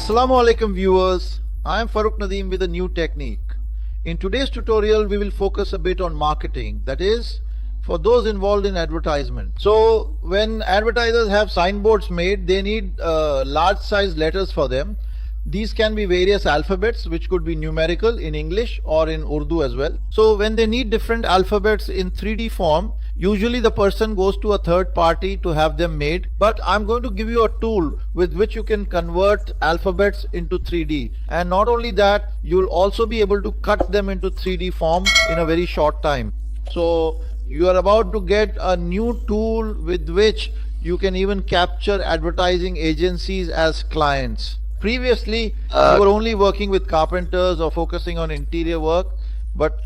Assalamu alaikum viewers, I am Farrukh Nadeem with a new technique. In today's tutorial we will focus a bit on marketing, that is for those involved in advertisement. So when advertisers have signboards made, they need large size letters for them. These can be various alphabets which could be numerical in English or in Urdu as well. So when they need different alphabets in 3D form, usually the person goes to a third party to have them made, but I'm going to give you a tool with which you can convert alphabets into 3D, and not only that, you'll also be able to cut them into 3D form in a very short time. So you are about to get a new tool with which you can even capture advertising agencies as clients. Previously you were only working with carpenters or focusing on interior work, but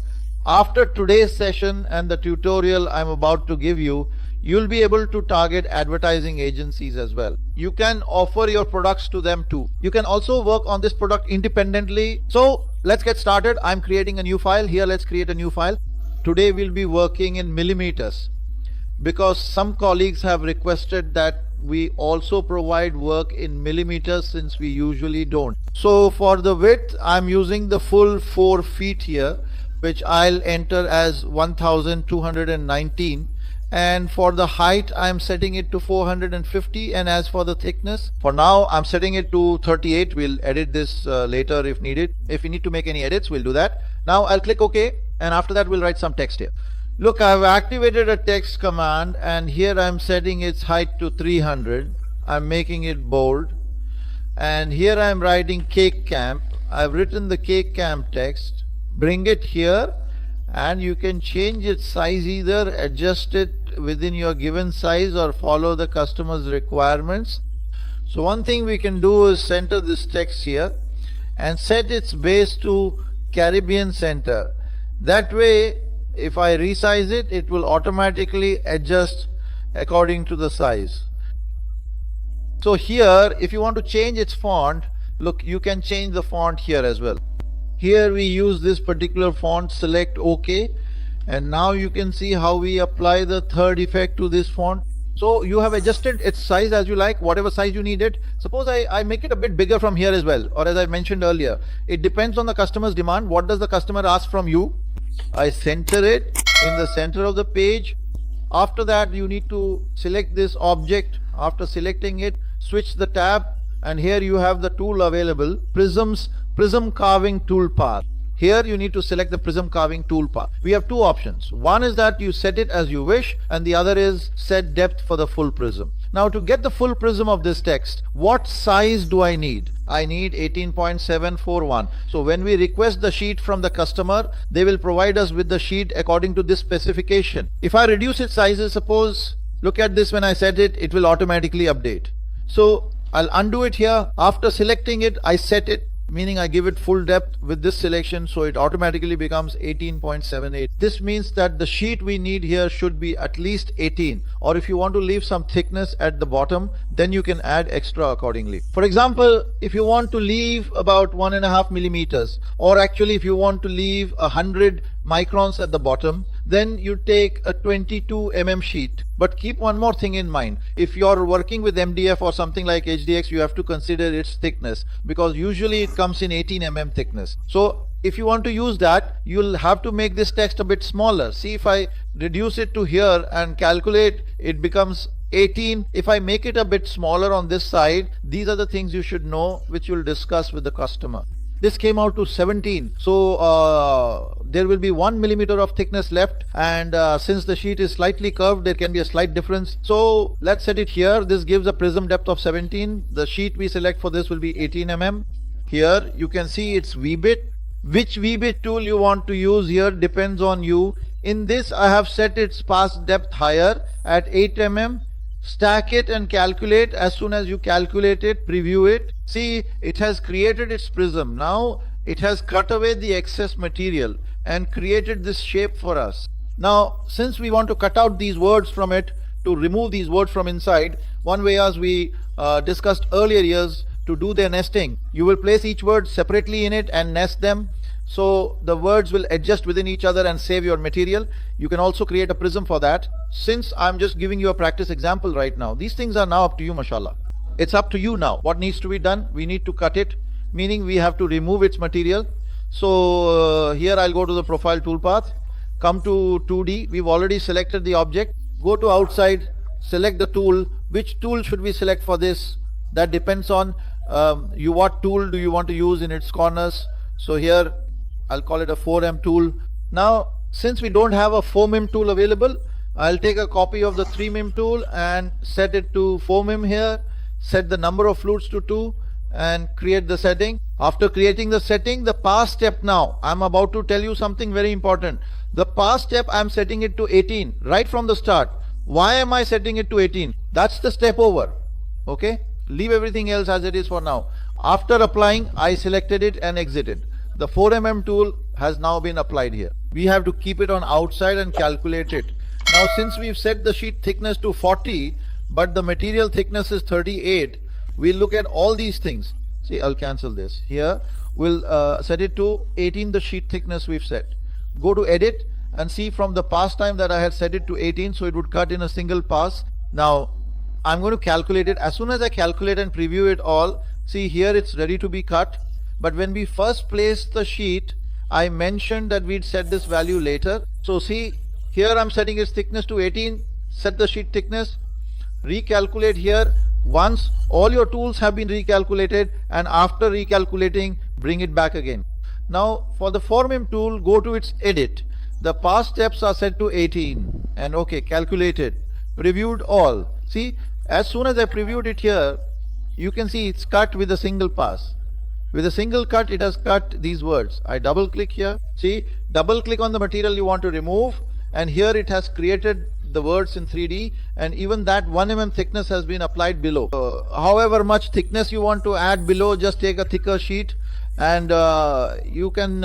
after today's session and the tutorial I'm about to give you, you'll be able to target advertising agencies as well. You can offer your products to them too. You can also work on this product independently. So let's get started. I'm creating a new file here. Let's create a new file. Today we'll be working in millimeters because some colleagues have requested that we also provide work in millimeters since we usually don't. So for the width, I'm using the full 4 feet here, which I'll enter as 1219, and for the height I'm setting it to 450, and as for the thickness, for now I'm setting it to 38. We'll edit this later if needed. If we need to make any edits, we'll do that. Now I'll click OK, and after that we'll write some text here. Look, I've activated a text command, and here I'm setting its height to 300. I'm making it bold, and here I'm writing cake camp. I've written the cake camp text. Bring it here, and you can change its size, either adjust it within your given size or follow the customer's requirements. So one thing we can do is center this text here and set its base to Caribbean center. That way if I resize it, it will automatically adjust according to the size. So here if you want to change its font, look, you can change the font here as well. Here we use this particular font, select OK, and now you can see how we apply the third effect to this font. So you have adjusted its size as you like, whatever size you need it. Suppose I make it a bit bigger from here as well, or as I mentioned earlier, it depends on the customer's demand. What does the customer ask from you? I center it in the center of the page. After that you need to select this object. After selecting it, switch the tab, and here you have the tool available, Prism carving toolpath. Here you need to select the Prism carving toolpath. We have two options. One is that you set it as you wish, and the other is set depth for the full prism. Now to get the full prism of this text, what size do I need? I need 18.741. So when we request the sheet from the customer, they will provide us with the sheet according to this specification. If I reduce its sizes, suppose, look at this, when I set it, it will automatically update. So I'll undo it here. After selecting it, I set it, meaning I give it full depth with this selection, so it automatically becomes 18.78. This means that the sheet we need here should be at least 18, or if you want to leave some thickness at the bottom, then you can add extra accordingly. For example, if you want to leave about 1.5 millimeters, or actually if you want to leave 100 microns at the bottom, then you take a 22 mm sheet. But keep one more thing in mind. If you're working with MDF or something like HDX, you have to consider its thickness, because usually it comes in 18 mm thickness. So if you want to use that, you'll have to make this text a bit smaller. See, if I reduce it to here and calculate, it becomes 18. If I make it a bit smaller on this side, these are the things you should know, which you'll discuss with the customer. This came out to 17, so there will be 1 millimeter of thickness left, and since the sheet is slightly curved, there can be a slight difference. So let's set it here. This gives a prism depth of 17. The sheet we select for this will be 18 mm. Here you can see it's V-bit. Which V-bit tool you want to use here depends on you. In this I have set its pass depth higher at 8 mm. Stack it and calculate. As soon as you calculate it, preview it. See, it has created its prism. Now it has cut away the excess material and created this shape for us. Now since we want to cut out these words from it, to remove these words from inside, one way, as we discussed earlier, is to do their nesting. You will place each word separately in it and nest them. so the words will adjust within each other and save your material. You can also create a prism for that. Since I'm just giving you a practice example right now, these things are now up to you, mashallah. It's up to you now. What needs to be done? We need to cut it, meaning we have to remove its material. So here I'll go to the profile toolpath, come to 2D. We've already selected the object. Go to outside, select the tool. Which tool should we select for this? That depends on what tool do you want to use in its corners. So here I'll call it a 4M tool. Now since we don't have a 4mm tool available, I'll take a copy of the 3mm tool and set it to 4mm here, set the number of flutes to 2 and create the setting. After creating the setting, the pass step, now I'm about to tell you something very important. The pass step, I'm setting it to 18 right from the start. Why am I setting it to 18? That's the step over. Okay, leave everything else as it is for now. After applying, I selected it and exited. The 4mm tool has now been applied here. We have to keep it on outside and calculate it. Now since we've set the sheet thickness to 40 but the material thickness is 38, we'll look at all these things. See, I'll cancel this. Here we'll set it to 18, the sheet thickness we've set. Go to edit and see from the pass time that I had set it to 18, so it would cut in a single pass. Now I'm going to calculate it. As soon as I calculate and preview it all, see here it's ready to be cut. But when we first placed the sheet, I mentioned that we'd set this value later. So see, here I'm setting its thickness to 18, set the sheet thickness, recalculate here. Once all your tools have been recalculated, and after recalculating, bring it back again. Now for the 4mm tool, go to its edit. The pass steps are set to 18 and okay, calculated, previewed all. See, as soon as I previewed it here, you can see it's cut with a single pass. With a single cut, it has cut these words. I double click here. See, double click on the material you want to remove, and here it has created the words in 3D, and even that 1mm thickness has been applied below. However much thickness you want to add below, just take a thicker sheet and you can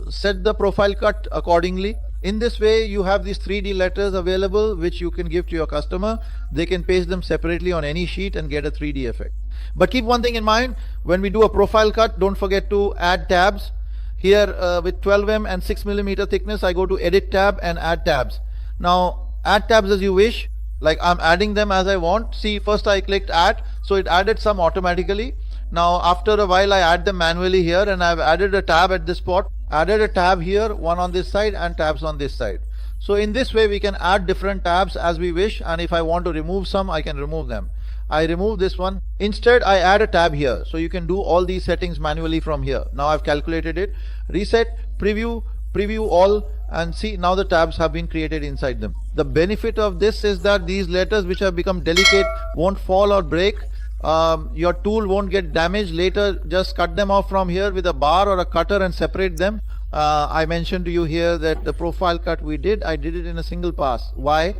set the profile cut accordingly. In this way, you have these 3D letters available which you can give to your customer. They can paste them separately on any sheet and get a 3D effect. But keep one thing in mind, when we do a profile cut, don't forget to add tabs. Here with 12mm and 6mm thickness, I go to edit tab and add tabs. Now add tabs as you wish, like I'm adding them as I want. See, first I clicked add, so it added some automatically. Now after a while I add them manually here, and I've added a tab at this spot, added a tab here, one on this side and tabs on this side. So in this way we can add different tabs as we wish, and if I want to remove some, I can remove them. I remove this one. Instead I add a tab here, so you can do all these settings manually from here. Now I've calculated it, reset, preview all, and see, now the tabs have been created inside them. The benefit of this is that these letters which have become delicate won't fall or break. Your tool won't get damaged later. Just cut them off from here with a bar or a cutter and separate them. I mentioned to you here that the profile cut I did it in a single pass. Why?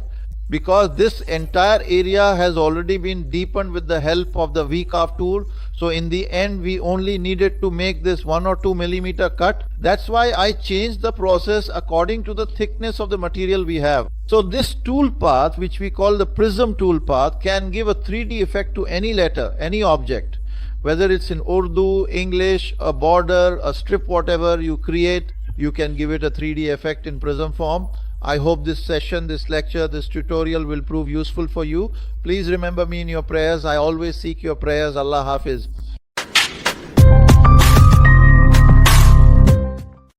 Because this entire area has already been deepened with the help of the v-carve tool. So in the end we only needed to make this 1 or 2 millimeter cut. That's why I changed the process according to the thickness of the material we have. So this tool path, which we call the Prism tool path, can give a 3D effect to any letter, any object. Whether it's in Urdu, English, a border, a strip, whatever you create, you can give it a 3D effect in Prism form. I hope this session, this lecture, this tutorial will prove useful for you. Please remember me in your prayers. I always seek your prayers. Allah Hafiz.